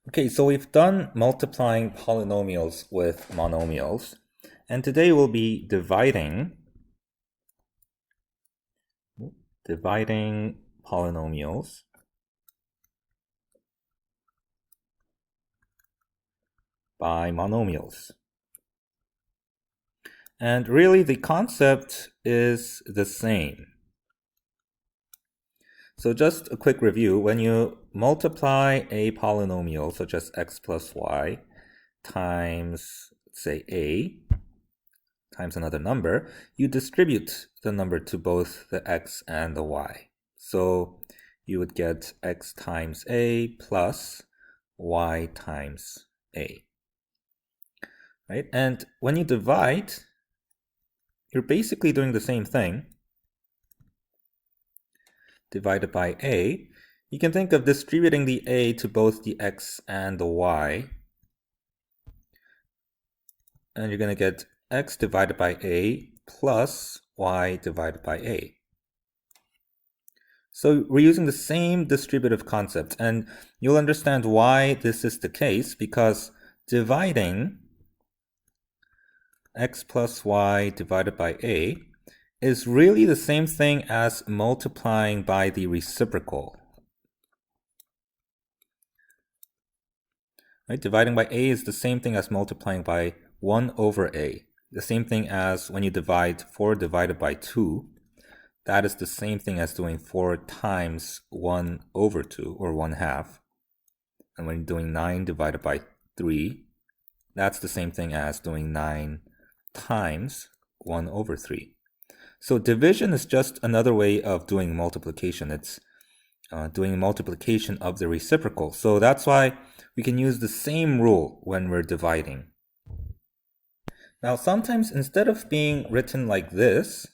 Okay, so we've done multiplying polynomials with monomials, and today we'll be dividing polynomials by monomials. And really the concept is the same. So just a quick review, when you multiply a polynomial such as x plus y times, say, a, times another number, you distribute the number to both the x and the y. So you would get x times a plus y times a. Right? And when you divide, you're basically doing the same thing. Divided by a, you can think of distributing the a to both the x and the y. And you're going to get x divided by a plus y divided by a. So we're using the same distributive concept, and you'll understand why this is the case, because dividing x plus y divided by a is really the same thing as multiplying by the reciprocal. Right? Dividing by a is the same thing as multiplying by 1 over a. The same thing as when you divide 4 divided by 2. That is the same thing as doing 4 times 1 over 2, or 1/2. And when you're doing 9 divided by 3, that's the same thing as doing 9 times 1 over 3. So division is just another way of doing multiplication. It's doing multiplication of the reciprocal. So that's why we can use the same rule when we're dividing. Now sometimes instead of being written like this,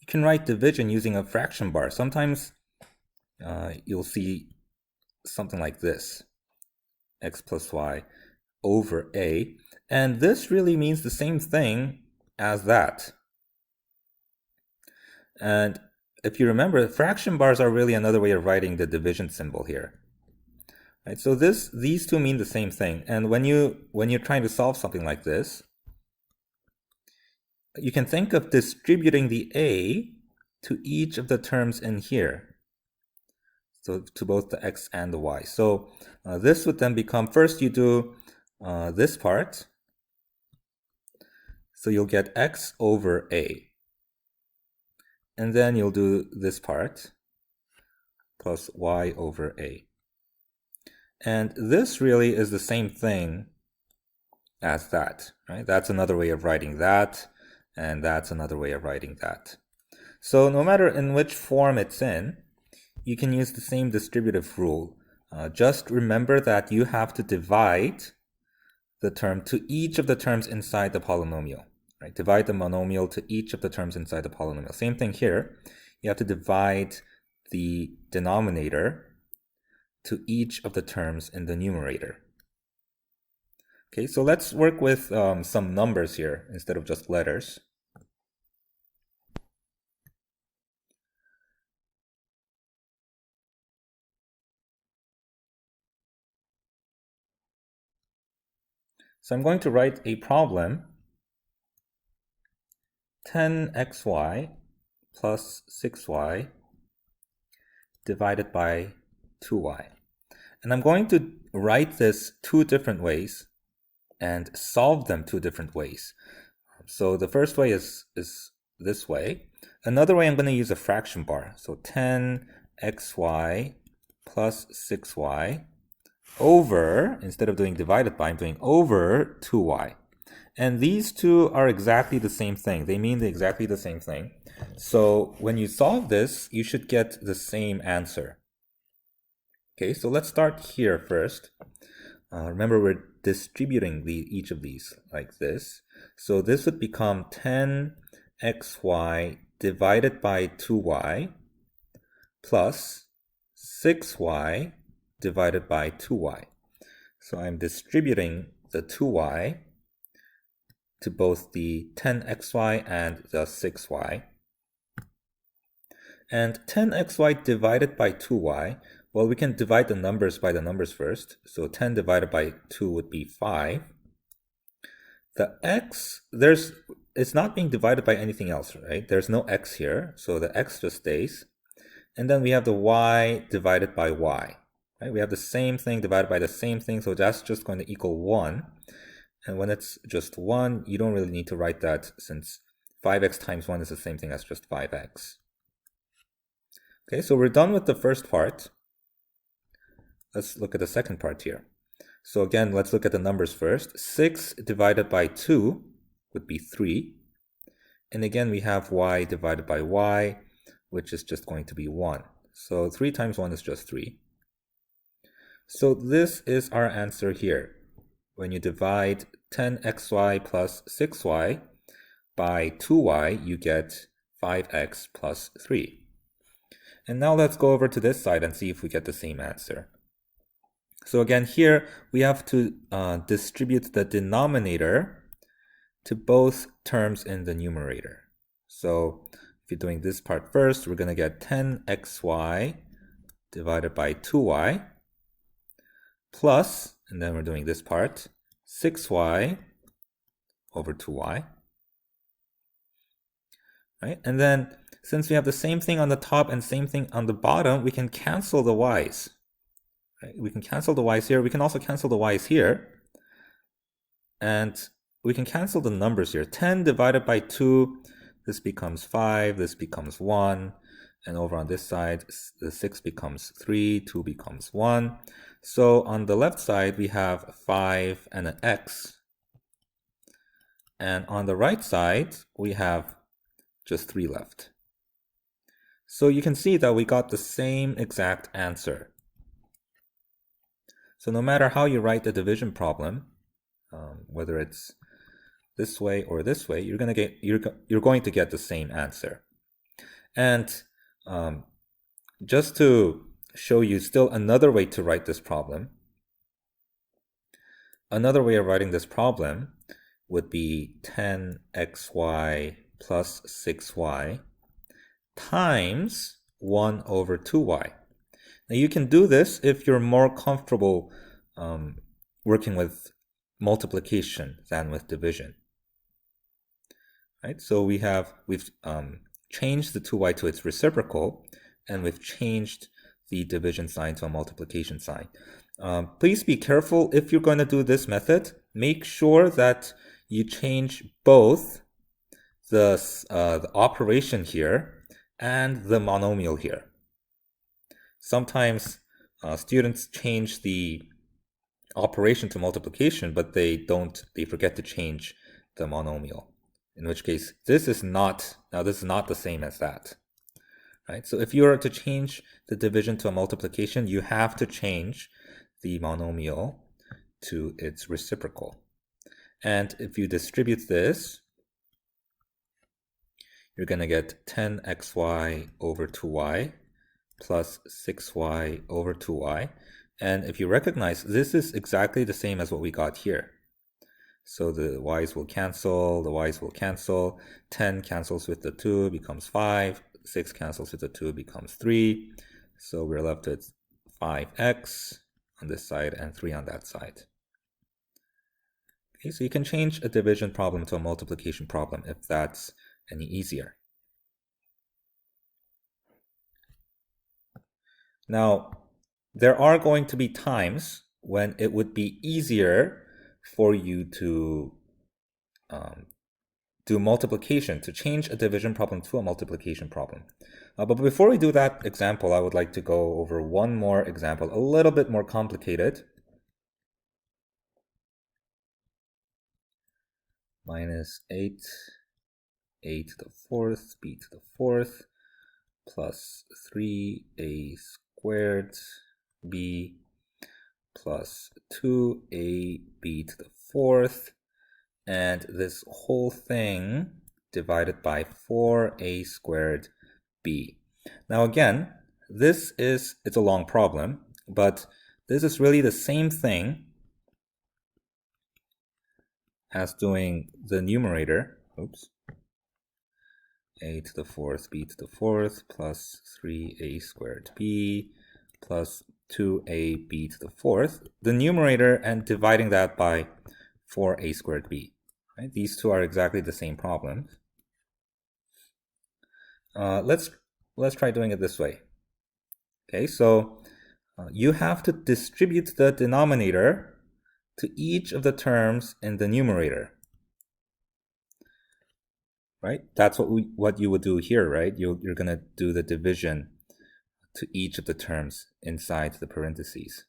you can write division using a fraction bar. Sometimes you'll see something like this, x plus y over a, and this really means the same thing as that. And if you remember, fraction bars are really another way of writing the division symbol here. Right? So these two mean the same thing. And when you're trying to solve something like this, you can think of distributing the a to each of the terms in here. So to both the x and the y. So this would then become, first you do this part. So you'll get x over a. And then you'll do this part, plus y over a. And this really is the same thing as that, right? That's another way of writing that, and that's another way of writing that. So no matter in which form it's in, you can use the same distributive rule. Just remember that you have to divide the term to each of the terms inside the polynomial. Right? Divide the monomial to each of the terms inside the polynomial. Same thing here. You have to divide the denominator to each of the terms in the numerator. Okay, so let's work with some numbers here instead of just letters. So I'm going to write a problem, 10xy plus 6y divided by 2y. And I'm going to write this two different ways and solve them two different ways. So the first way is this way. Another way, I'm going to use a fraction bar. So 10xy plus 6y over, instead of doing divided by, I'm doing over 2y. And these two are exactly the same thing. They mean exactly the same thing. So when you solve this, you should get the same answer. Okay, so let's start here first. Remember, we're distributing each of these like this. So this would become 10xy divided by 2y plus 6y divided by 2y. So I'm distributing the 2y to both the 10xy and the 6y. And 10xy divided by 2y Well, we can divide the numbers by the numbers first. So 10 divided by 2 would be 5. The x, it's not being divided by anything else, right? There's no x here, so the x just stays. And then we have the y divided by y, right? We have the same thing divided by the same thing, so that's just going to equal 1. And when it's just 1, you don't really need to write that, since 5x times 1 is the same thing as just 5x. Okay, so we're done with the first part. Let's look at the second part here. So again, let's look at the numbers first. 6 divided by 2 would be 3. And again, we have y divided by y, which is just going to be 1. So 3 times 1 is just 3. So this is our answer here. When you divide 10xy plus 6y by 2y, you get 5x plus 3. And now let's go over to this side and see if we get the same answer. So again, here we have to distribute the denominator to both terms in the numerator. So if you're doing this part first, we're going to get 10xy divided by 2y plus, and then we're doing this part, 6y over 2y. Right? And then since we have the same thing on the top and same thing on the bottom, we can cancel the y's. Right? We can cancel the y's here. We can also cancel the y's here. And we can cancel the numbers here. 10 divided by 2, this becomes 5, this becomes 1. And over on this side, the 6 becomes 3, 2 becomes 1. So on the left side, we have 5 and an x. And on the right side, we have just 3 left. So you can see that we got the same exact answer. So no matter how you write the division problem, whether it's this way or this way, you're going to get the same answer. And just to show you still another way to write this problem, another way of writing this problem would be 10xy plus 6y times 1 over 2y. Now you can do this if you're more comfortable working with multiplication than with division. Right? So we've changed the 2y to its reciprocal, and we've changed the division sign to a multiplication sign. Please be careful if you're going to do this method. Make sure that you change both the operation here and the monomial here. Sometimes students change the operation to multiplication, but they forget to change the monomial. In which case, this is not the same as that. Right? So if you are to change the division to a multiplication, you have to change the monomial to its reciprocal. And if you distribute this, you're going to get 10xy over 2y plus 6y over 2y. And if you recognize, this is exactly the same as what we got here. So the y's will cancel, the y's will cancel. 10 cancels with the 2, becomes 5. 6 cancels with the 2, becomes 3. So we're left with 5x on this side and 3 on that side. Okay, so you can change a division problem to a multiplication problem if that's any easier. Now, there are going to be times when it would be easier for you to do multiplication, to change a division problem to a multiplication problem. But before we do that example, I would like to go over one more example, a little bit more complicated. Minus 8, a to the 4th, b to the 4th, plus 3a squared b plus 2ab to the 4th, and this whole thing divided by 4a squared b. Now again, it's a long problem, but this is really the same thing as doing the numerator. Oops. A to the 4th, b to the 4th, plus 3a squared b, plus 2ab to the fourth, the numerator, and dividing that by 4a squared b. Right? These two are exactly the same problems. Let's try doing it this way. Okay, so you have to distribute the denominator to each of the terms in the numerator. Right? That's what you would do here, right? You're going to do the division to each of the terms inside the parentheses.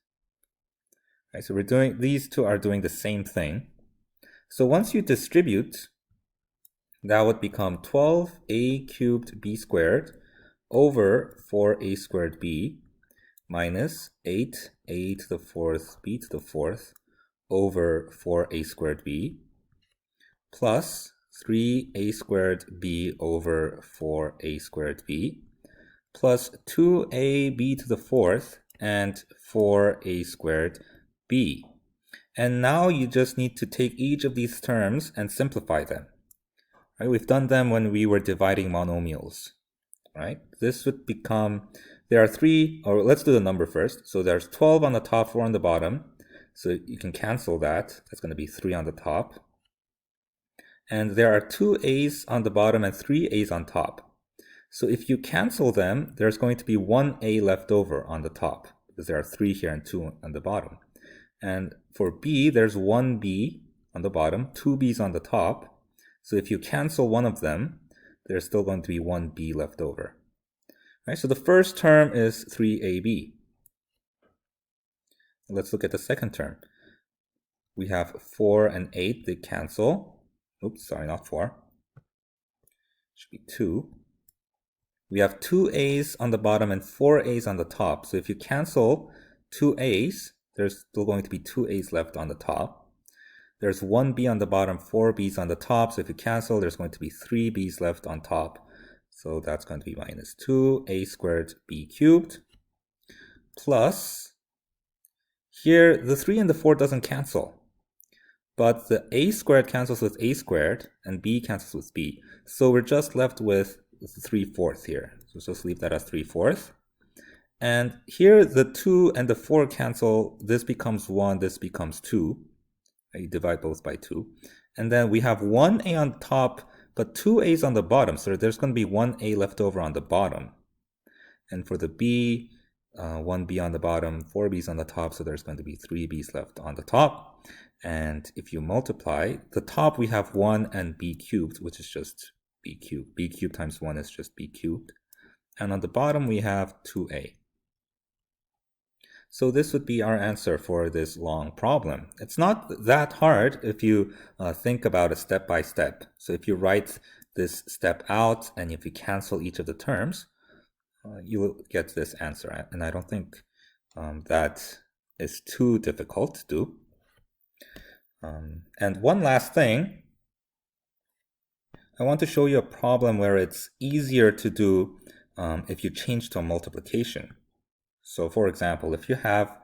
Right, so these two are doing the same thing. So once you distribute, that would become 12a cubed b squared over 4a squared b minus 8a to the fourth b to the fourth over 4a squared b plus 3a squared b over 4a squared b plus 2ab to the fourth and 4a squared b. And now you just need to take each of these terms and simplify them. Right? We've done them when we were dividing monomials. Right? This would become, there are three, or let's do the number first. So there's 12 on the top, 4 on the bottom. So you can cancel that. That's going to be 3 on the top. And there are 2 a's on the bottom and 3 a's on top. So if you cancel them, there's going to be 1 a left over on the top, because there are 3 here and 2 on the bottom. And for b, there's 1 b on the bottom, 2 b's on the top. So if you cancel one of them, there's still going to be 1 b left over. Right, so the first term is 3ab. Let's look at the second term. We have 4 and 8, they cancel. Oops, sorry, not 4. Should be 2. We have 2 a's on the bottom and 4 a's on the top. So if you cancel 2 a's, there's still going to be 2 a's left on the top. There's 1 b on the bottom, 4 b's on the top. So if you cancel, there's going to be 3 b's left on top. So that's going to be minus 2a squared b cubed plus, here the 3 and the 4 doesn't cancel. But the a squared cancels with a squared and b cancels with b. So we're just left with 3/4 here. So just leave that as 3/4. And here the 2 and the 4 cancel. This becomes 1, this becomes 2. You divide both by 2. And then we have 1a on top, but 2 a's on the bottom. So there's going to be 1a left over on the bottom. And for the b, 1b on the bottom, 4 b's on the top. So there's going to be 3 b's left on the top. And if you multiply, the top we have 1 and b cubed, which is just b cubed. b cubed times 1 is just b cubed. And on the bottom we have 2a. So this would be our answer for this long problem. It's not that hard if you think about it step by step. So if you write this step out and if you cancel each of the terms, you will get this answer. And I don't think that is too difficult to do. And one last thing, I want to show you a problem where it's easier to do if you change to a multiplication. So for example, if you have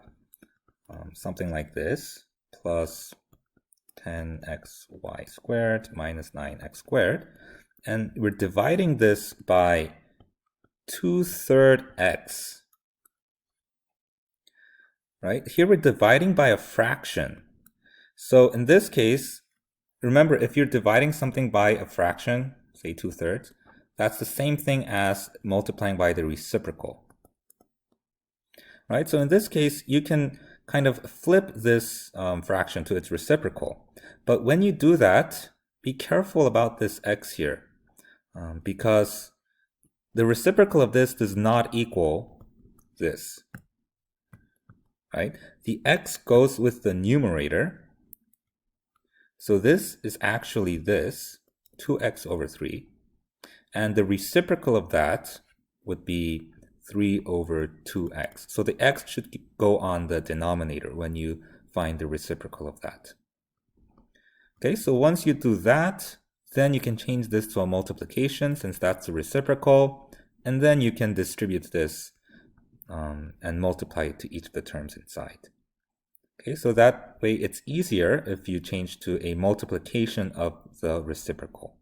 something like this, plus 10xy squared minus 9x squared, and we're dividing this by 2/3 x, right? Here we're dividing by a fraction. So in this case, remember, if you're dividing something by a fraction, say 2/3, that's the same thing as multiplying by the reciprocal. Right? So in this case, you can kind of flip this fraction to its reciprocal. But when you do that, be careful about this x here, because the reciprocal of this does not equal this. Right? The x goes with the numerator. So this is actually this, 2x over 3. And the reciprocal of that would be 3 over 2x. So the x should go on the denominator when you find the reciprocal of that. Okay, so once you do that, then you can change this to a multiplication since that's the reciprocal. And then you can distribute this and multiply it to each of the terms inside. Okay, so that way it's easier if you change to a multiplication of the reciprocal.